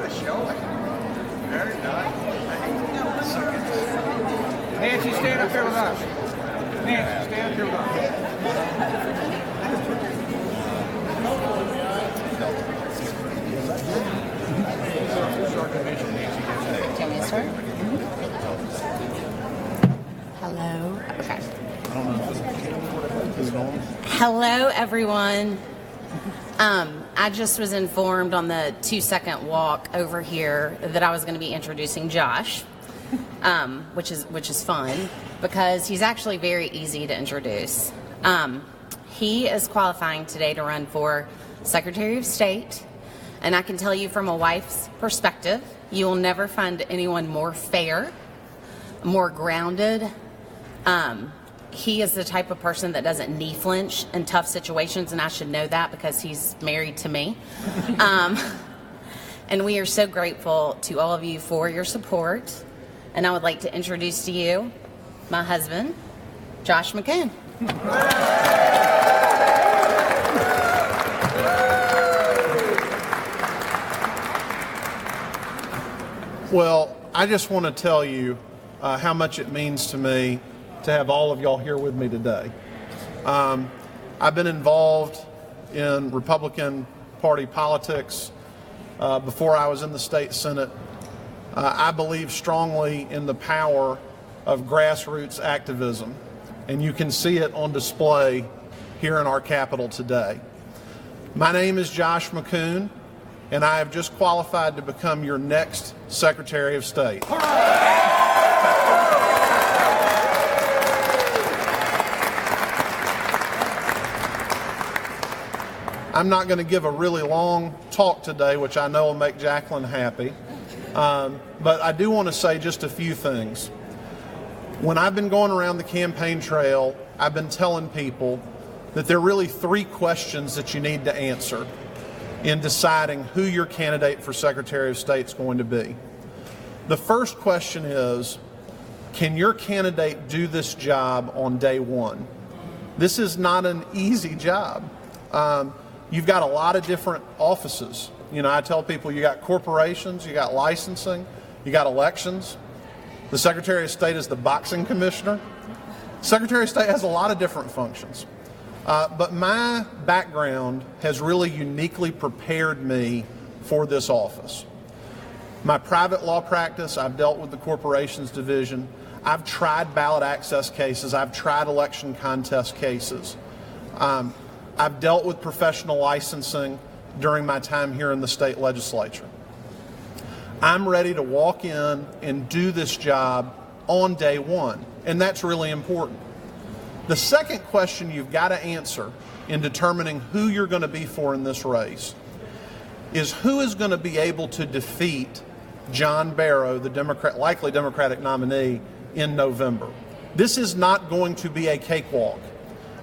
Very nice. Nancy, stand up here with us. Nancy, stand up here with us. Hello. Okay. Hello, everyone. I just was informed on the 2-second walk over here that I was going to be introducing Josh, which is fun because he's actually very easy to introduce. He is qualifying today to run for Secretary of State, and I can tell you from a wife's perspective, you will never find anyone more fair, more grounded. He is the type of person that doesn't knee flinch in tough situations, and I should know that because he's married to me. And we are so grateful to all of you for your support. And I would like to introduce to you my husband, Josh McKoon. Well, I just want to tell you how much it means to me to have all of y'all here with me today. I've been involved in Republican Party politics before I was in the state Senate. I believe strongly in the power of grassroots activism, and you can see it on display here in our Capitol today. My name is Josh McKoon, and I have just qualified to become your next Secretary of State. I'm not going to give a really long talk today, which I know will make Jacqueline happy, but I do want to say just a few things. When I've been going around the campaign trail, I've been telling people that there are really 3 questions that you need to answer in deciding who your candidate for Secretary of State is going to be. The first question is, can your candidate do this job on day one? This is not an easy job. You've got a lot of different offices. You know, I tell people you got corporations, you got licensing, you got elections. The Secretary of State is the boxing commissioner. Secretary of State has a lot of different functions. But my background has really uniquely prepared me for this office. My private law practice, I've dealt with the corporations division. I've tried ballot access cases. I've tried election contest cases. I've dealt with professional licensing during my time here in the state legislature. I'm ready to walk in and do this job on day one, and that's really important. The second question you've got to answer in determining who you're going to be for in this race is who is going to be able to defeat John Barrow, the likely Democratic nominee, in November. This is not going to be a cakewalk.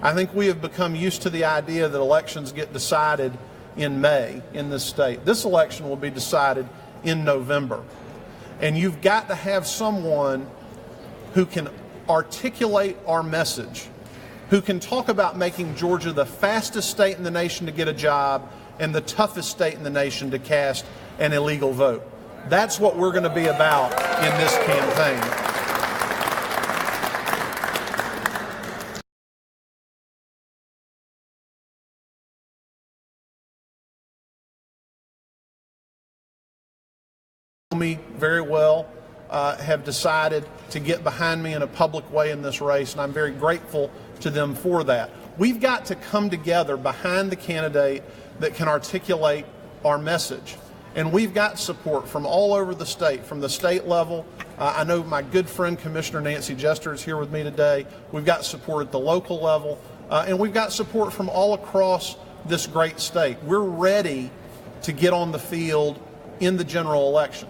I think we have become used to the idea that elections get decided in May in this state. This election will be decided in November. And you've got to have someone who can articulate our message, who can talk about making Georgia the fastest state in the nation to get a job and the toughest state in the nation to cast an illegal vote. That's what we're going to be about in this campaign. Me very well have decided to get behind me in a public way in this race, and I'm very grateful to them for that. We've got to come together behind the candidate that can articulate our message, and we've got support from all over the state, from the state level. I know my good friend Commissioner Nancy Jester is here with me today. We've got support at the local level, and we've got support from all across this great state. We're ready to get on the field in the general election.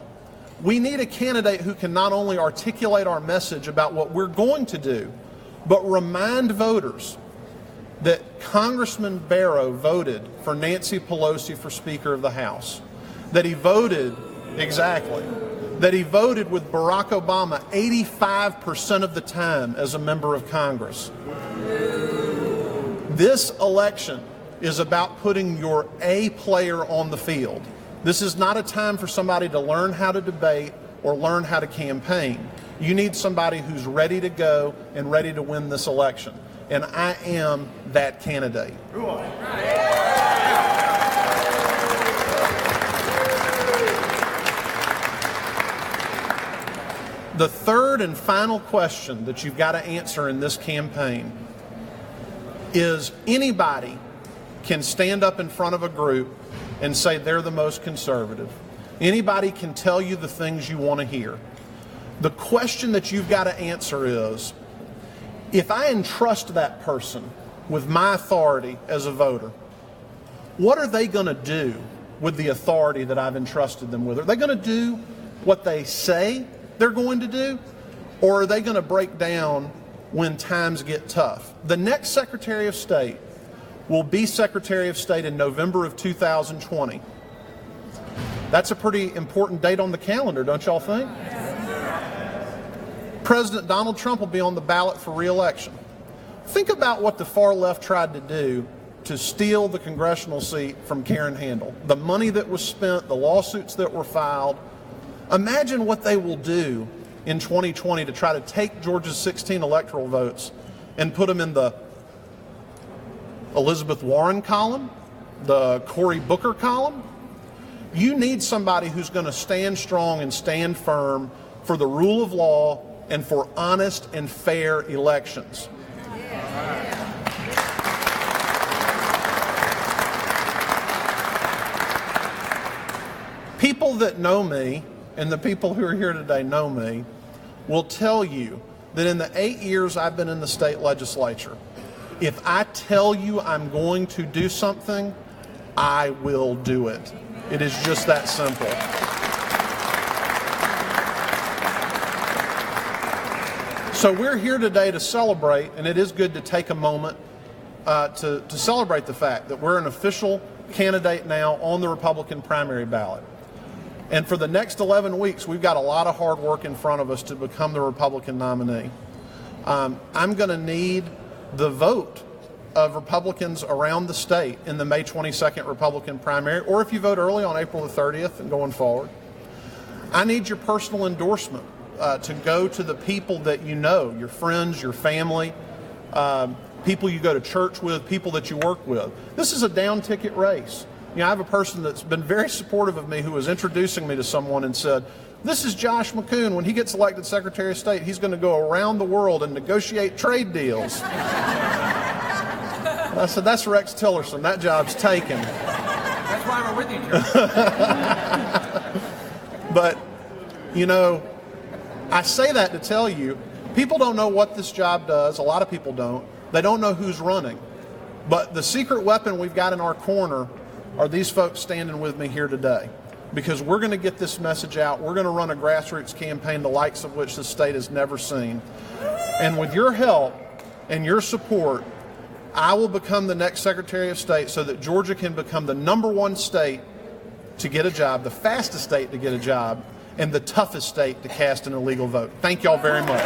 We need a candidate who can not only articulate our message about what we're going to do, but remind voters that Congressman Barrow voted for Nancy Pelosi for Speaker of the House, that he voted, exactly, that he voted with Barack Obama 85% of the time as a member of Congress. This election is about putting your A player on the field. This is not a time for somebody to learn how to debate or learn how to campaign. You need somebody who's ready to go and ready to win this election. And I am that candidate. The third and final question that you've got to answer in this campaign is anybody can stand up in front of a group and say they're the most conservative. Anybody can tell you the things you want to hear. The question that you've got to answer is, if I entrust that person with my authority as a voter, what are they going to do with the authority that I've entrusted them with? Are they going to do what they say they're going to do, or are they going to break down when times get tough? The next Secretary of State will be Secretary of State in November of 2020. That's a pretty important date on the calendar, don't y'all think? President Donald Trump will be on the ballot for re-election. Think about what the far left tried to do to steal the congressional seat from Karen Handel. The money that was spent, the lawsuits that were filed. Imagine what they will do in 2020 to try to take Georgia's 16 electoral votes and put them in the Elizabeth Warren column, the Cory Booker column. You need somebody who's going to stand strong and stand firm for the rule of law and for honest and fair elections. People that know me, and the people who are here today know me, will tell you that in the 8 years I've been in the state legislature, if I tell you I'm going to do something, I will do it. It is just that simple. So we're here today to celebrate, and it is good to take a moment to celebrate the fact that we're an official candidate now on the Republican primary ballot. And for the next 11 weeks, we've got a lot of hard work in front of us to become the Republican nominee. I'm going to need the vote of Republicans around the state in the May 22nd Republican primary, or if you vote early on April the 30th and going forward. I need your personal endorsement to go to the people that you know, your friends, your family, people you go to church with, people that you work with. This is a down-ticket race. You know, I have a person that's been very supportive of me who was introducing me to someone and said, "This is Josh McKoon. When he gets elected Secretary of State, he's going to go around the world and negotiate trade deals." I said, "That's Rex Tillerson. That job's taken." That's why we're with you, Joe. But, you know, I say that to tell you, people don't know what this job does. A lot of people don't. They don't know who's running. But the secret weapon we've got in our corner are these folks standing with me here today. Because we're going to get this message out. We're going to run a grassroots campaign, the likes of which the state has never seen. And with your help and your support, I will become the next Secretary of State so that Georgia can become the #1 state to get a job, the fastest state to get a job, and the toughest state to cast an illegal vote. Thank y'all very much.